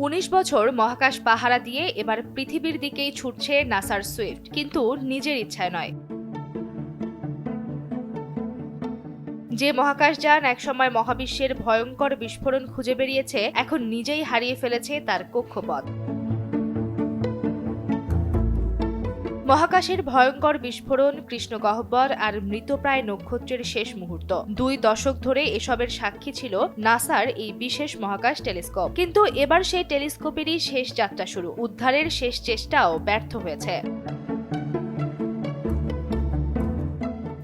১৯ বছর মহাকাশ পাহারা দিয়ে এবার পৃথিবীর দিকেই ছুটছে নাসার সুইফট, কিন্তু নিজের ইচ্ছায় নয়। যে মহাকাশযান একসময় মহাবিশ্বের ভয়ঙ্কর বিস্ফোরণ খুঁজে বেরিয়েছে, এখন নিজেই হারিয়ে ফেলেছে তার কক্ষপথ। মহাকাশের ভয়ঙ্কর বিস্ফোরণ, কৃষ্ণগহ্বর আর মৃতপ্রায় নক্ষত্রের শেষ মুহূর্ত, 2 দশক ধরে এসবের সাক্ষী ছিল নাসার এই বিশেষ মহাকাশ টেলিস্কোপ। কিন্তু এবার সেই টেলিস্কোপেরই শেষ যাত্রা শুরু। উদ্ধারের শেষ চেষ্টাও ব্যর্থ হয়েছে।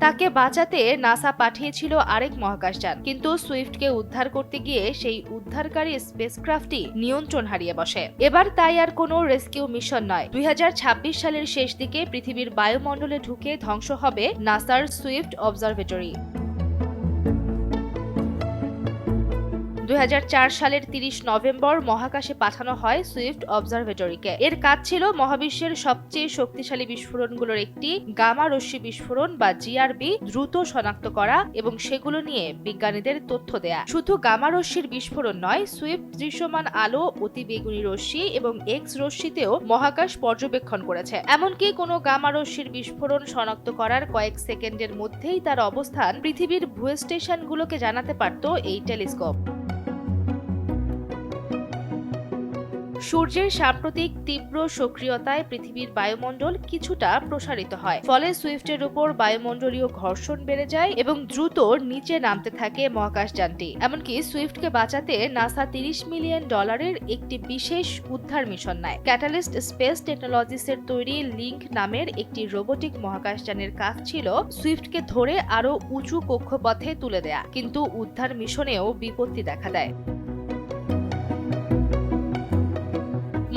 তাকে বাঁচাতে নাসা পাঠিয়েছিল আরেক মহাকাশযান, কিন্তু সুইফটকে উদ্ধার করতে গিয়ে সেই উদ্ধারকারী স্পেসক্রাফটই নিয়ন্ত্রণ হারিয়ে বসে। এবার তাই আর কোনো রেস্কিউ মিশন নয়, 2026 সালের শেষ দিকে পৃথিবীর বায়ুমণ্ডলে ঢুকে ধ্বংস হবে নাসার সুইফট অবজারভেটরি। 2004 সালের 30 নভেম্বর মহাকাশে পাঠানো হয় সুইফট অবজারভেটরিকে। এর কাজ ছিল মহাবিশ্বের সবচেয়ে শক্তিশালী বিস্ফোরণগুলোর একটি গামা রশ্মি বিস্ফোরণ বা জিআরবি দ্রুত শনাক্ত করা এবং সেগুলো নিয়ে বিজ্ঞানীদের তথ্য দেয়া। শুধু গামা রশ্মির বিস্ফোরণ নয়, সুইফট দৃশ্যমান আলো, অতিবেগুনি রশ্মি এবং এক্স রশ্মিতেও মহাকাশ পর্যবেক্ষণ করেছে। এমনকি কোনো গামা রশ্মির বিস্ফোরণ শনাক্ত করার কয়েক সেকেন্ডের মধ্যেই তার অবস্থান পৃথিবীর ভূস্টেশনগুলোকে জানাতে পারত এই টেলিস্কোপ। সূর্যের সাম্প্রতিক তীব্র সক্রিয়তায় পৃথিবীর বায়ুমণ্ডল কিছুটা প্রসারিত হয়, ফলে সুইফটের উপর বায়ুমণ্ডলীয় ঘর্ষণ বেড়ে যায় এবং দ্রুত নিচে নামতে থাকে মহাকাশযানটি। এমনকি সুইফটকে বাঁচাতে নাসা $30 মিলিয়ন একটি বিশেষ উদ্ধার মিশন নেয়। ক্যাটালিস্ট স্পেস টেকনোলজিসের তৈরি লিঙ্ক নামের একটি রোবোটিক মহাকাশযানের কাজ ছিল সুইফটকে ধরে আরও উঁচু কক্ষপথে তুলে দেয়া, কিন্তু উদ্ধার মিশনেও বিপত্তি দেখা দেয়।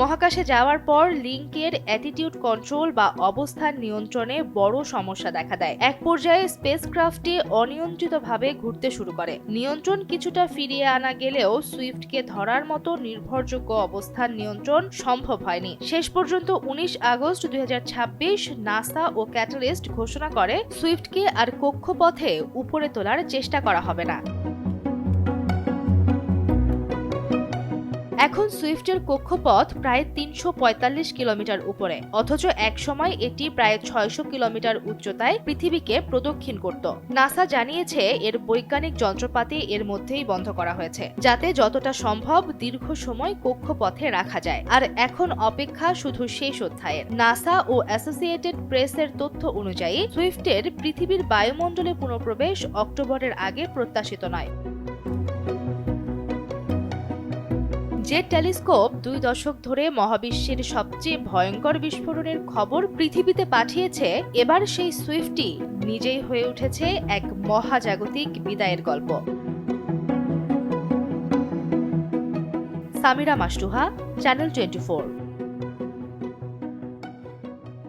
মহাকাশে যাওয়ার পর লিঙ্কের অ্যাটিটিউড কন্ট্রোল বা অবস্থান নিয়ন্ত্রণে বড় সমস্যা দেখা দেয়। এক পর্যায়ে স্পেসক্রাফটটি অনিয়ন্ত্রিতভাবে ঘুরতে শুরু করে। নিয়ন্ত্রণ কিছুটা ফিরিয়ে আনা গেলেও সুইফটকে ধরার মতো নির্ভরযোগ্য অবস্থান নিয়ন্ত্রণ সম্ভব হয়নি। শেষ পর্যন্ত 19 আগস্ট 2026 নাসা ও ক্যাটালিস্ট ঘোষণা করে সুইফটকে আর কক্ষপথে উপরে তোলার চেষ্টা করা হবে না। এখন সুইফটের কক্ষপথ প্রায় 345 কিলোমিটার উপরে, অথচ একসময় এটি প্রায় 600 কিলোমিটার উচ্চতায় পৃথিবীকে প্রদক্ষিণ করত। নাসা জানিয়েছে এর বৈজ্ঞানিক যন্ত্রপাতি এর মধ্যেই বন্ধ করা হয়েছে, যাতে যতটা সম্ভব দীর্ঘ সময় কক্ষপথে রাখা যায়। আর এখন অপেক্ষা শুধু শেষ অধ্যায়ের। নাসা ও অ্যাসোসিয়েটেড প্রেসের তথ্য অনুযায়ী সুইফটের পৃথিবীর বায়ুমণ্ডলে পুনঃপ্রবেশ অক্টোবরের আগে প্রত্যাশিত নয়। যে টেলিস্কোপ 2 দশক ধরে মহাবিশ্বের সবচেয়ে ভয়ঙ্কর বিস্ফোরণের খবর পৃথিবীতে পাঠিয়েছে, এবার সেই সুইফটই নিজেই হয়ে উঠেছে এক মহাজাগতিক বিদায়ের গল্প। সামিরা মাসরুহা, চ্যানেল 24।